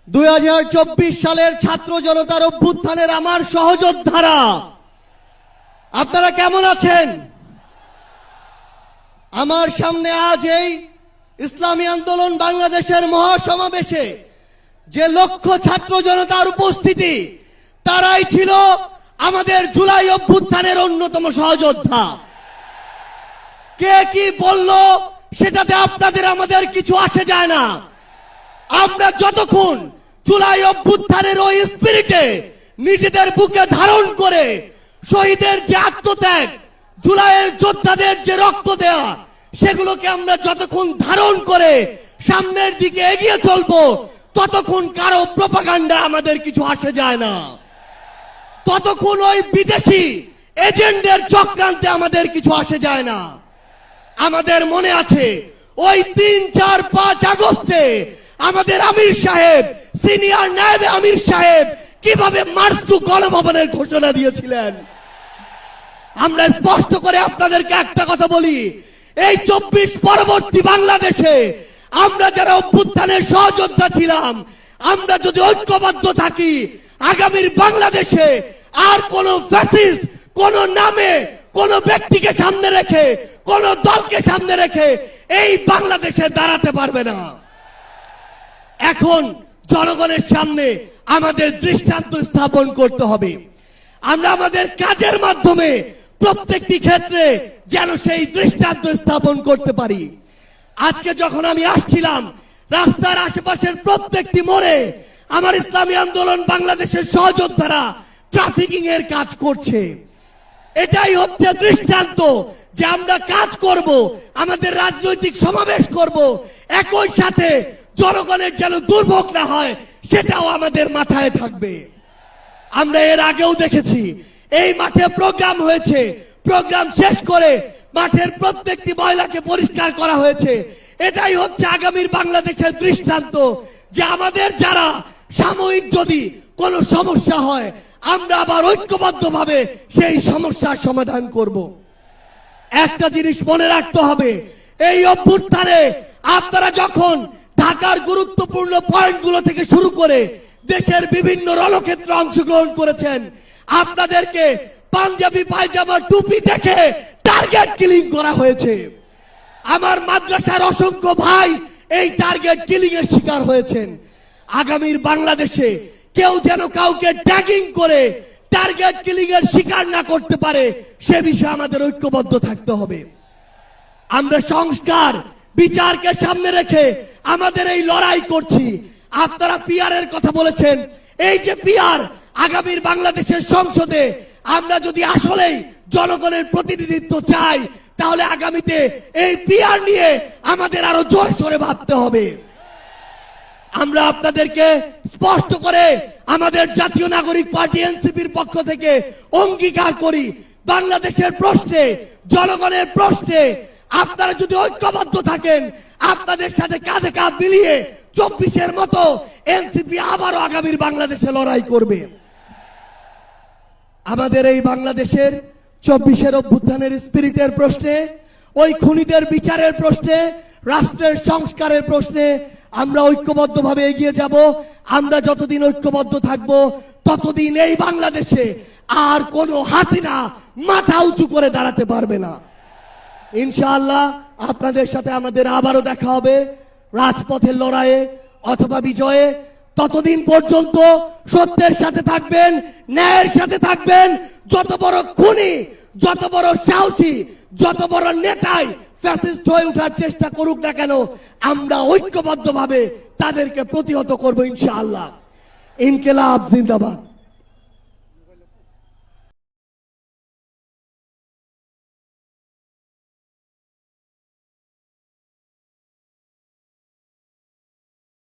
2024 সালের ছাত্র জনতার অভ্যুত্থানের আমার সহযোদ্ধারা, আপনারা কেমন আছেন? আমার সামনে আজ এই ইসলামী আন্দোলন বাংলাদেশের মহাসমাবেশে যে লক্ষ ছাত্র জনতার উপস্থিতি, তারাই ছিল আমাদের জুলাই অভ্যুত্থানের অন্যতম সহযোদ্ধা। কে কি বলল সেটাতে আপনাদের আমাদের কিছু আসে যায় না। আমরা যতক্ষণ জুলাই অভ্যুত্থানের ওই স্পিরিটে নিজেদের বুকে ধারণ করে শহীদের যে আত্মত্যাগ, জুলাইয়ের যোদ্ধাদের যে রক্ত দেয়া, সেগুলোকে আমরা যতক্ষণ ধারণ করে সামনের দিকে এগিয়ে চলবো, ততক্ষণ কারো প্রপাগান্ডা আমাদের কিছু আসে যায় না। ততক্ষণ ওই বিদেশি এজেন্টদের চক্রান্তে আমাদের কিছু আসে যায় না। আমাদের মনে আছে ওই 3, 4, 5 আগস্টে আমাদের আমির সাহেব, সিনিয়র নায়েবে আমির সাহেব কিভাবে মার্চ টু গণভবনের ঘোষণা দিয়েছিলেন। আমরা স্পষ্ট করে আপনাদেরকে একটা কথা বলি, এই 24 পরবর্তী বাংলাদেশে আমরা যারা অভ্যুত্থানের সহযোদ্ধা ছিলাম, আমরা যদি ঐক্যবদ্ধ থাকি, আগামীর বাংলাদেশে আর কোন ফ্যাসিস্ট কোন নামে কোন ব্যক্তিকে সামনে রেখে, কোন দলকে সামনে রেখে এই বাংলাদেশে দাঁড়াতে পারবে না। এখন জনগণের সামনে আমাদের দৃষ্টান্ত স্থাপন করতে হবে। আমরা আমাদের কাজের মাধ্যমে প্রত্যেকটি ক্ষেত্রে যেন সেই দৃষ্টান্ত স্থাপন করতে পারি। আজকে যখন আমি আসছিলাম, রাস্তার আশেপাশের প্রত্যেকটি মোড়ে আমার ইসলামী আন্দোলন বাংলাদেশের সহযোদ্ধারা ট্রাফিকিং এর কাজ করছে। এটাই হচ্ছে দৃষ্টান্ত যে আমরা কাজ করব, আমাদের রাজনৈতিক সমাবেশ করব, একই সাথে জনগণের যেন দুর্ভোগ না হয় সেটাও আমাদের মাথায় থাকবে। আমরা এর আগেও দেখেছি এই মাঠে প্রোগ্রাম হয়েছে, প্রোগ্রাম শেষ করে মাঠের প্রত্যেকটি ময়লাকে পরিষ্কার করা হয়েছে। এটাই হচ্ছে আগামীর বাংলাদেশের দৃষ্টান্ত যে আমাদের যারা সাময়িক যদি কোনো সমস্যা হয়, আমরা আবার ঐক্যবদ্ধভাবে সেই সমস্যার সমাধান করব। একটা জিনিস মনে রাখতে হবে, এই অভ্যুত্থানে আপনারা যখন ঢাকার গুরুত্বপূর্ণ পয়েন্টগুলো থেকে শুরু করে দেশের বিভিন্ন রণক্ষেত্রে অংশগ্রহণ করেছেন, আপনাদেরকে পাঞ্জাবি পায়জামা টুপি দেখে টার্গেট কিলিং করা হয়েছে। আমার মাদ্রাসার অসংখ্য ভাই এই টার্গেট কিলিং এর শিকার হয়েছেন। আগামীর বাংলাদেশে কেউ যেন কাউকে ট্যাগিং করে টার্গেট কিলিং এর শিকার না করতে পারে, সে বিষয়ে আমাদের ঐক্যবদ্ধ থাকতে হবে। আমরা সংস্কার বিচারকে সামনে রেখে আমাদের এই লড়াই করছি। আপনারা পিআর এর কথা বলেছেন, এই যে পিআর, আগামীর বাংলাদেশের সংসদে আমরা যদি আসলেই জনগণের প্রতিনিধিত্ব চাই, তাহলে আগামীতে এই পিআর নিয়ে আমাদের আরো জোরে সোরে ভাবতে হবে। আমরা আপনাদেরকে স্পষ্ট করে আমাদের জাতীয় নাগরিক পার্টি এনসিপির পক্ষ থেকে অঙ্গীকার করি, বাংলাদেশের প্রশ্নে, জনগণের প্রশ্নে আপনারা যদি ঐক্যবদ্ধ থাকেন, আপনাদের সাথে কাঁধে কাঁধ মিলিয়ে 24-এর মতো এনসিপি আবারও আগামীর বাংলাদেশে লড়াই করবে। আমাদের এই বাংলাদেশের 24-এর অভ্যুত্থানের স্পিরিটের প্রশ্নে, ওই খুনিদের বিচারের প্রশ্নে, রাষ্ট্রের সংস্কারের প্রশ্নে আমরা ঐক্যবদ্ধভাবে এগিয়ে যাব। আমরা যতদিন ঐক্যবদ্ধ থাকব, ততদিন এই বাংলাদেশে আর কোনো হাসিনা মাথা উঁচু করে দাঁড়াতে পারবে না। ইনশাআল্লাহ আপনাদের সাথে আমাদের আবারও দেখা হবে রাজপথের লড়াইয়ে অথবা বিজয়ে। ততদিন পর্যন্ত সত্যের সাথে থাকবেন, ন্যায়ের সাথে থাকবেন। যত বড় খুনি, যত বড় সাহসী, যত বড় নেতাই ফ্যাসিস্ট হয়ে ওঠার চেষ্টা করুক না কেন, আমরা ঐক্যবদ্ধভাবে তাদেরকে প্রতিহত করব ইনশাআল্লাহ। ইনকিলাব জিন্দাবাদ।